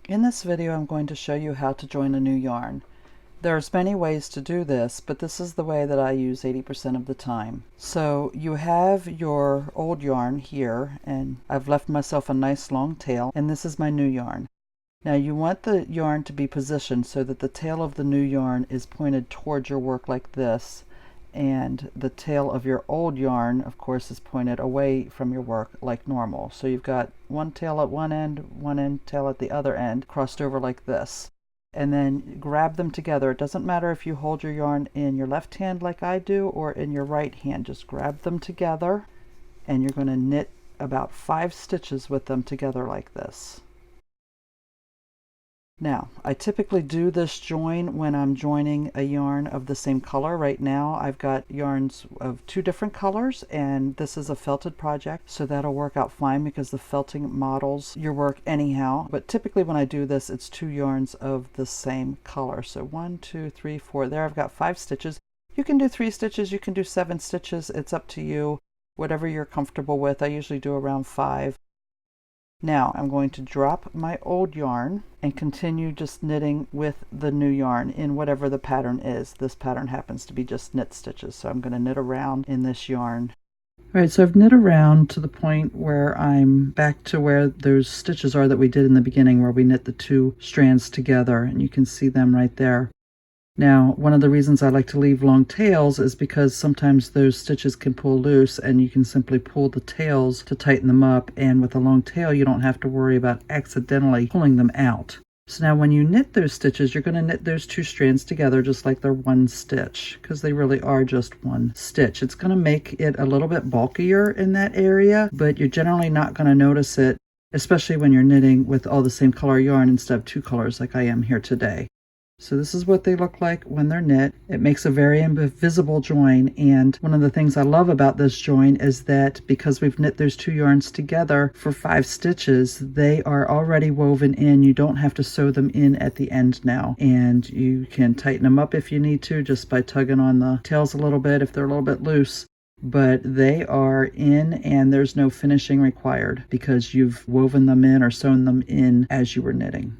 In this video, I'm going to show you how to join a new yarn. There's many ways to do this, but this is the way that I use 80% of the time. So you have your old yarn here, and I've left myself a nice long tail, and this is my new yarn. Now you want the yarn to be positioned so that the tail of the new yarn is pointed towards your work like this, and the tail of your old yarn, of course, is pointed away from your work like normal. So you've got one tail at one end tail at the other end, crossed over like this. And then grab them together. It doesn't matter if you hold your yarn in your left hand like I do or in your right hand. Just grab them together, and you're going to knit about 5 stitches with them together like this. Now, I typically do this join when I'm joining a yarn of the same color. Right now I've got yarns of 2 different colors, and this is a felted project, so that'll work out fine because the felting models your work anyhow. But typically when I do this, it's 2 yarns of the same color. So 1, 2, 3, 4. There I've got 5 stitches. You can do 3 stitches, you can do 7 stitches. It's up to you, whatever you're comfortable with. I usually do around 5. Now I'm going to drop my old yarn and continue just knitting with the new yarn in whatever the pattern is. This pattern happens to be just knit stitches, so I'm going to knit around in this yarn. Alright, so I've knit around to the point where I'm back to where those stitches are that we did in the beginning, where we knit the 2 strands together, and you can see them right there. Now, one of the reasons I like to leave long tails is because sometimes those stitches can pull loose, and you can simply pull the tails to tighten them up, and with a long tail you don't have to worry about accidentally pulling them out. So now when you knit those stitches, you're going to knit those 2 strands together just like they're one stitch, because they really are just one stitch. It's going to make it a little bit bulkier in that area, but you're generally not going to notice it, especially when you're knitting with all the same color yarn instead of 2 colors like I am here today. So this is what they look like when they're knit. It makes a very invisible join, and one of the things I love about this join is that because we've knit those 2 yarns together for 5 stitches, they are already woven in. You don't have to sew them in at the end now, and you can tighten them up if you need to just by tugging on the tails a little bit if they're a little bit loose. But they are in, and there's no finishing required because you've woven them in or sewn them in as you were knitting.